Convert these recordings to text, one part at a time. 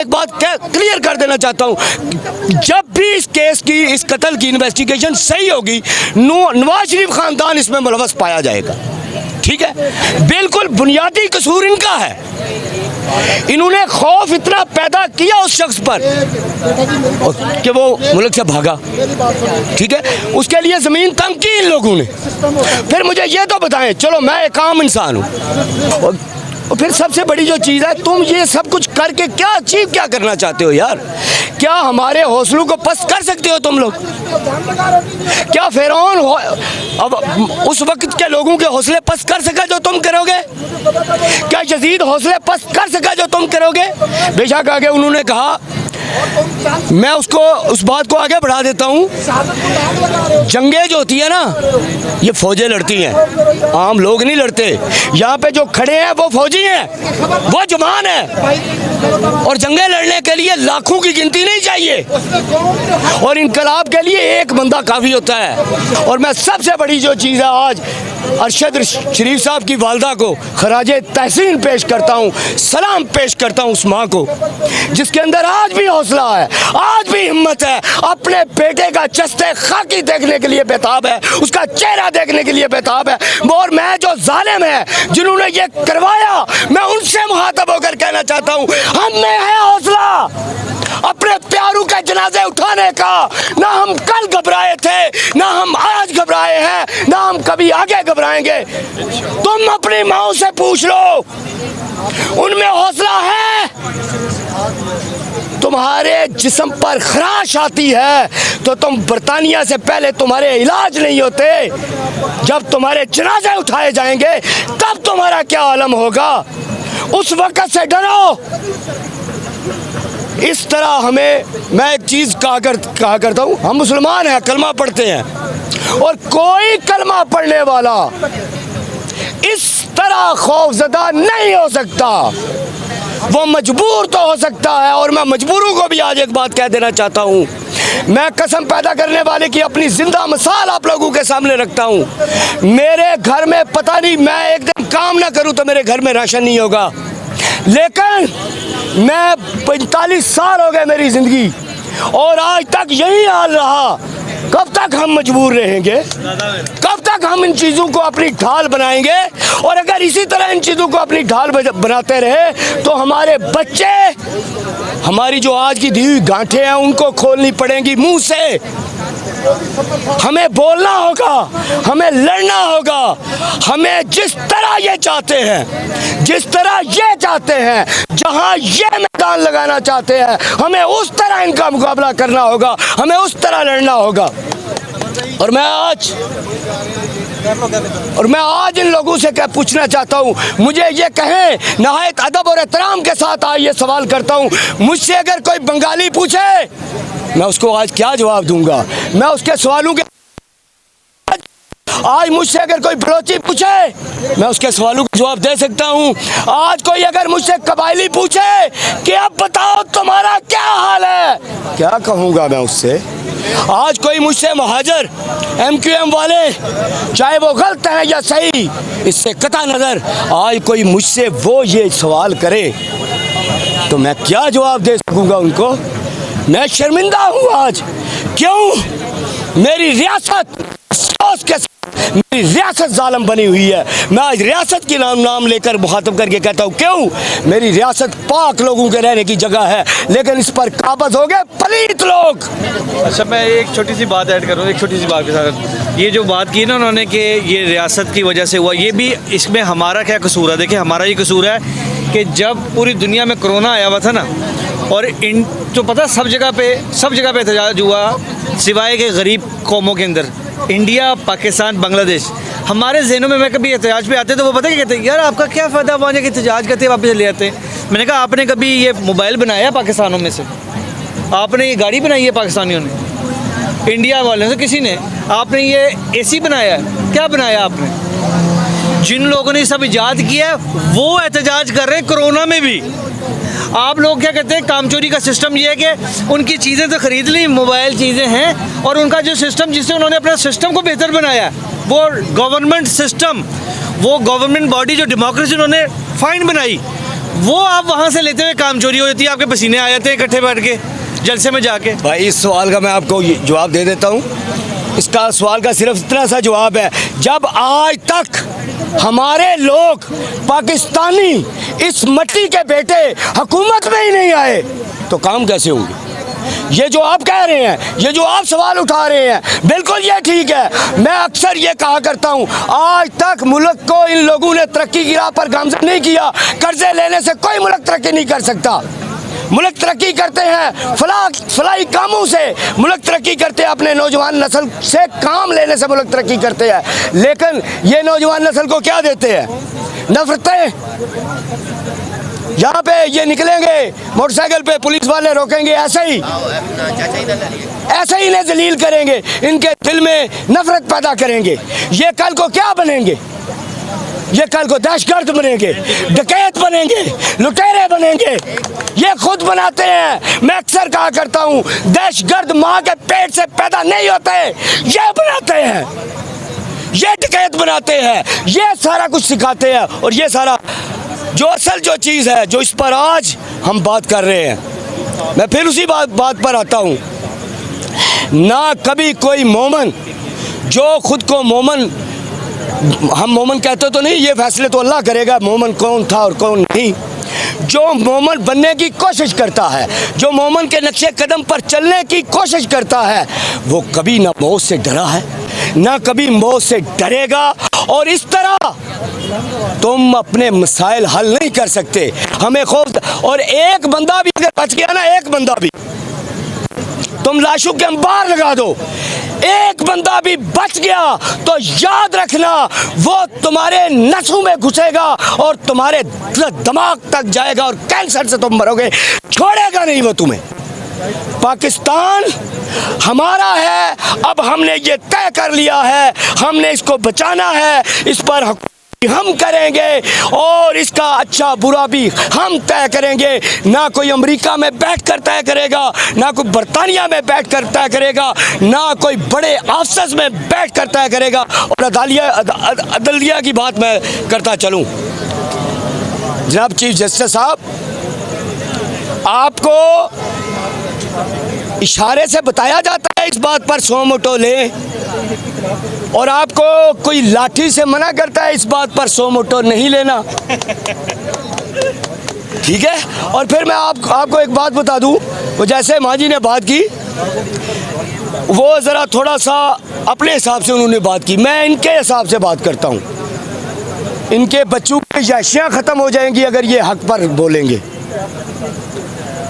एक बात क्लियर कर देना चाहता हूँ, जब भी इस केस की, इस कत्ल की इन्वेस्टिगेशन सही होगी, नवाज शरीफ खानदान इसमें मुलवस पाया जाएगा। ठीक है, बिल्कुल बुनियादी कसूर इनका है। इन्होंने खौफ इतना पैदा किया उस शख्स पर कि वो मुल्क से भागा। ठीक है, उसके लिए ज़मीन तंग की इन लोगों ने। फिर मुझे ये तो बताएं, चलो मैं एक आम इंसान हूँ, और फिर सबसे बड़ी जो चीज़ है, तुम ये सब कुछ करके क्या अचीव क्या करना चाहते हो यार? क्या हमारे हौसलों को पस्त कर सकते हो तुम लोग? क्या फिरौन अब उस वक्त के लोगों के हौसले पस्त कर सका जो तुम करोगे? क्या यजीद हौसले पस्त कर सका जो तुम करोगे? बेशक आगे उन्होंने कहा, मैं उसको उस बात को आगे बढ़ा देता हूँ, जंगें जो होती है ना, ये फौजें लड़ती हैं, आम लोग नहीं लड़ते। यहाँ पे जो खड़े हैं वो फौजी हैं, वो जवान हैं, और जंगें लड़ने के लिए लाखों की गिनती नहीं चाहिए, और इनकलाब के लिए एक बंदा काफ़ी होता है। और मैं सबसे बड़ी जो चीज़ है, आज अरशद शरीफ साहब की वालदा को खराजे तहसीन पेश करता हूँ, सलाम पेश करता हूँ उस माँ को जिसके अंदर आज भी हौसला है, आज भी हिम्मत है, अपने बेटे का चस्ते खाकी देखने के लिए बेताब है, उसका चेहरा देखने के लिए बेताब है। और मैं जो जालिम है जिन्होंने ये करवाया, मैं उनसे मुखातब होकर कहना चाहता हूँ, हम में है हौसला अपने प्यारों के जनाजे उठाने का। ना हम कल घबराए थे, ना हम आज घबराए हैं, ना हम कभी आगे घबराएंगे। तुम अपनी माओ से पूछ लो, उनमें हौसला है। तुम्हारे जिस्म पर खराश आती है तो तुम बर्तानिया से पहले तुम्हारे इलाज नहीं होते। जब तुम्हारे जनाजे उठाए जाएंगे तब तुम्हारा क्या आलम होगा, उस वक्त से डरो। इस तरह हमें, मैं एक चीज़ कहा करता हूँ, हम मुसलमान हैं, कलमा पढ़ते हैं, और कोई कलमा पढ़ने वाला इस तरह खौफजदा नहीं हो सकता। वो मजबूर तो हो सकता है, और मैं मजबूरों को भी आज एक बात कह देना चाहता हूँ, मैं कसम पैदा करने वाले की अपनी जिंदा मिसाल आप लोगों के सामने रखता हूँ। मेरे घर में पता नहीं, मैं एक दिन काम ना करूँ तो मेरे घर में राशन नहीं होगा, लेकिन मैं 45 साल हो गए मेरी ज़िंदगी, और आज तक यही हाल रहा। कब तक हम मजबूर रहेंगे? कब तक हम इन चीज़ों को अपनी ढाल बनाएंगे? और अगर इसी तरह इन चीज़ों को अपनी ढाल बनाते रहे तो हमारे बच्चे, हमारी जो आज की दी हुई गांठें हैं, उनको खोलनी पड़ेंगी मुंह से। हमें बोलना होगा, हमें लड़ना होगा, हमें जिस तरह ये चाहते हैं, जिस तरह ये चाहते हैं, जहां ये मैदान लगाना चाहते हैं, हमें उस तरह इनका मुकाबला करना होगा, हमें उस तरह लड़ना होगा। और मैं आज इन लोगों से क्या पूछना चाहता हूँ, मुझे ये कहें, नहायत अदब और एहतराम के साथ आज ये सवाल करता हूँ, मुझसे अगर कोई बंगाली पूछे, मैं उसको आज क्या जवाब दूंगा? मैं उसके सवालों के, आज मुझसे अगर कोई बलोची पूछे, मैं उसके सवालों का जवाब दे सकता हूँ। आज कोई अगर मुझसे कबायली पूछे कि अब बताओ तुम्हारा क्या हाल है, क्या कहूँगा मैं उससे? आज कोई मुझसे महाजर MQM वाले, चाहे वो गलत है या सही, इससे कता नज़र, आज कोई मुझसे वो ये सवाल करे तो मैं क्या जवाब दे सकूँगा उनको? मैं शर्मिंदा हूँ आज। क्यों? मेरी रियासत अफसोस के साथ, मेरी रियासत जालिम बनी हुई है। मैं आज रियासत की नाम लेकर मुखातब करके कहता हूँ, क्यों? मेरी रियासत पाक लोगों के रहने की जगह है, लेकिन इस पर काबज हो गए पलीत लोग। अच्छा, मैं एक छोटी सी बात ऐड करूँ, एक छोटी सी बात के साथ, ये जो बात की ना उन्होंने कि ये रियासत की वजह से हुआ, ये भी इसमें हमारा क्या कसूर है? देखिए, हमारा ये कसूर है कि जब पूरी दुनिया में कोरोना आया हुआ था ना, और इन तो पता सब जगह पे एहतजाज हुआ सिवाय के गरीब कौमों के अंदर, इंडिया, पाकिस्तान, बांग्लादेश। हमारे जहनों में, मैं कभी एहतजाज पे आते तो वो पता क्या कहते हैं, यार आपका क्या फ़ायदा वहाँ जाके एहतजाज करते वापस चले जाते हैं। मैंने कहा, आपने कभी ये मोबाइल बनाया पाकिस्तानों में से? आपने ये गाड़ी बनाई है पाकिस्तानियों ने, इंडिया वालों से किसी ने? आपने ये AC बनाया है? क्या बनाया आपने? जिन लोगों ने सब इजाद किया है वो एहतजाज कर रहे हैं कोरोना में भी। आप लोग क्या कहते हैं, कामचोरी का सिस्टम ये है कि उनकी चीज़ें तो ख़रीद ली, मोबाइल चीज़ें हैं, और उनका जो सिस्टम जिससे उन्होंने अपना सिस्टम को बेहतर बनाया, वो गवर्नमेंट सिस्टम, वो गवर्नमेंट बॉडी जो डेमोक्रेसी उन्होंने फाइन बनाई, वो आप वहाँ से लेते हुए काम चोरी हो जाती है, आपके पसीने आ जाते हैं इकट्ठे बैठ के जलसे में जाके। भाई इस सवाल का मैं आपको जवाब दे देता हूँ। इसका सवाल का सिर्फ इतना सा जवाब है, जब आज तक हमारे लोग पाकिस्तानी इस मिट्टी के बेटे हुकूमत में ही नहीं आए तो काम कैसे होंगे? ये जो आप कह रहे हैं, ये जो आप सवाल उठा रहे हैं, बिल्कुल ये ठीक है। मैं अक्सर ये कहा करता हूँ, आज तक मुल्क को इन लोगों ने तरक्की की राह पर गामजन नहीं किया। कर्जे लेने से कोई मुल्क तरक्की नहीं कर सकता। मुल्क तरक्की करते हैं फलाही कामों से, मुल्क तरक्की करते हैं अपने नौजवान नस्ल से काम लेने से मुल्क तरक्की करते हैं। लेकिन ये नौजवान नस्ल को क्या देते हैं? नफरतें। यहाँ पे ये निकलेंगे मोटरसाइकिल पे, पुलिस वाले रोकेंगे, ऐसे ही इन्हें जलील करेंगे, इनके दिल में नफरत पैदा करेंगे। ये कल को क्या बनेंगे? ये कल को दहशतगर्द बनेंगे, डकैत बनेंगे, लुटेरे बनेंगे। ये खुद बनाते हैं। मैं अक्सर कहा करता हूँ, दहशतगर्द माँ के पेट से पैदा नहीं होते, ये बनाते हैं, ये डकैत बनाते हैं, ये सारा कुछ सिखाते हैं। और ये सारा जो असल जो चीज़ है, जो इस पर आज हम बात कर रहे हैं, मैं फिर उसी बात पर आता हूँ। ना कभी कोई मोमन जो खुद को मोमन, हम मोमन कहते तो नहीं, ये फैसले तो अल्लाह करेगा मोमन कौन था और कौन नहीं। जो मोमन बनने की कोशिश करता है, जो मोमन के नक्शे कदम पर चलने की कोशिश करता है, वो कभी ना मौत से डरा है, ना कभी मौत से डरेगा। और इस तरह तुम अपने मसाइल हल नहीं कर सकते। हमें खौफ, और एक बंदा भी अगर बच गया ना, एक बंदा भी, तुम लाशों के अंबार लगा दो, एक बंदा भी बच गया तो याद रखना वो तुम्हारे नसों में घुसेगा और तुम्हारे दिमाग तक जाएगा और कैंसर से तुम मरोगे, छोड़ेगा नहीं वो तुम्हें। पाकिस्तान हमारा है, अब हमने ये तय कर लिया है, हमने इसको बचाना है, इस पर हम करेंगे और इसका अच्छा बुरा भी हम तय करेंगे। ना कोई अमेरिका में बैठ कर तय करेगा, ना कोई बरतानिया में बैठ कर तय करेगा, ना कोई बड़े ऑफिस में बैठ कर तय करेगा। और अदलिया की बात मैं करता चलूं, जनाब चीफ जस्टिस साहब, आपको इशारे से बताया जाता है इस बात पर सो मोटो ले, और आपको कोई लाठी से मना करता है इस बात पर सो मोटो नहीं लेना, ठीक है। और फिर मैं आपको एक बात बता दूं, वो जैसे माँ जी ने बात की, वो ज़रा थोड़ा सा अपने हिसाब से उन्होंने बात की, मैं इनके हिसाब से बात करता हूँ। इनके बच्चों की याशियाँ ख़त्म हो जाएंगी अगर ये हक पर बोलेंगे,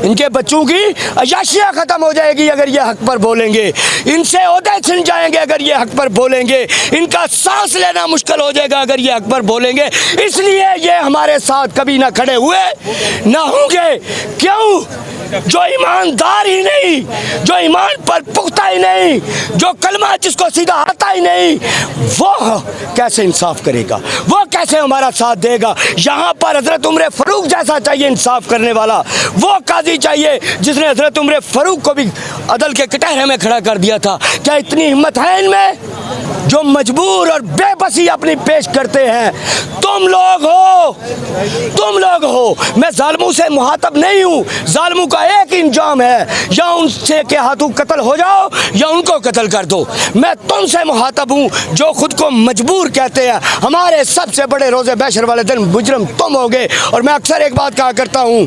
इनके बच्चों की अयाशियाँ ख़त्म हो जाएगी अगर ये हक पर बोलेंगे, इनसे ओहदे छिन जाएंगे अगर ये हक पर बोलेंगे, इनका सांस लेना मुश्किल हो जाएगा अगर ये हक पर बोलेंगे। इसलिए ये हमारे साथ कभी ना खड़े हुए ना होंगे। क्यों? जो ईमानदार ही नहीं, जो ईमान पर पुख्ता ही नहीं, जो कलमा जिसको सीधा आता ही नहीं, वो कैसे इंसाफ करेगा, वो कैसे हमारा साथ देगा। यहाँ पर हजरत उमर फारूक जैसा चाहिए इंसाफ करने वाला, वो काजी चाहिए जिसने हजरत उमर फारूक को भी अदल के कटहरे में खड़ा कर दिया था। क्या इतनी हिम्मत है इनमें, जो मजबूर और बेबसी अपनी पेश करते हैं? तुम लोग हो। मैं जालिमों से मुहातब नहीं हूँ, जालिमों का एक इंजाम है, या उनसे के हाथों कत्ल हो जाओ या उनको कत्ल कर दो। मैं तुमसे मुहातब हूँ जो खुद को मजबूर कहते हैं। हमारे सबसे बड़े रोज़े बैशर वाले दिन मुजरम तुम होगे। और मैं अक्सर एक बात कहा करता हूँ,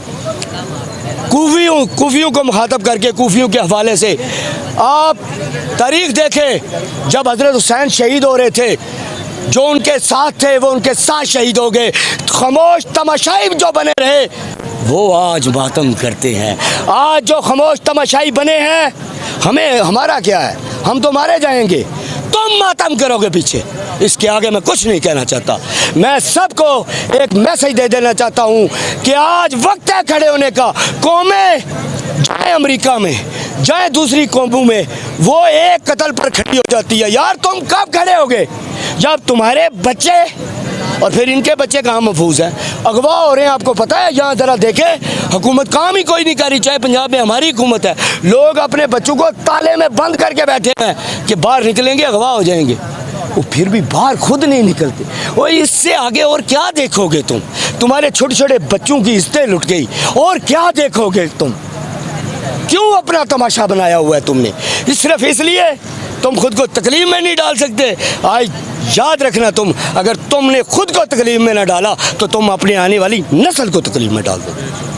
कूफियों को मुखातब करके, कूफियों के हवाले से, आप तारीख देखें, जब हज़रत हुसैन शहीद हो रहे थे, जो उनके साथ थे वो उनके साथ शहीद हो गए। खामोश तमाशाई जो बने रहे वो आज मातम करते हैं। आज जो खामोश तमाशाई बने हैं, हमारा क्या है, हम तो मारे जाएंगे, तुम मातम करोगे पीछे। इसके आगे मैं कुछ नहीं कहना चाहता। मैं सबको एक मैसेज दे देना चाहता हूँ कि आज वक्त है खड़े होने का। कौमें जाए अमेरिका में, जाए दूसरी कौमों में, वो एक कत्ल पर खड़ी हो जाती है। यार तुम कब खड़े होगे? जब तुम्हारे बच्चे और फिर इनके बच्चे कहाँ महफूज हैं, अगवा हो रहे हैं। आपको पता है, यहाँ ज़रा देखें, हुकूमत काम ही कोई नहीं कर रही। चाहे पंजाब में हमारी हुकूमत है, लोग अपने बच्चों को ताले में बंद करके बैठे हैं कि बाहर निकलेंगे अगवा हो जाएंगे। वो फिर भी बाहर खुद नहीं निकलते। और इससे आगे और क्या देखोगे तुम? तुम्हारे छोटे छोटे बच्चों की इज्जतें लुट गई, और क्या देखोगे तुम? क्यों अपना तमाशा बनाया हुआ है तुमने? सिर्फ इसलिए तुम खुद को तकलीफ में नहीं डाल सकते। आज याद रखना, तुम अगर तुमने खुद को तकलीफ में ना डाला तो तुम अपनी आने वाली नस्ल को तकलीफ में डाल दोगे।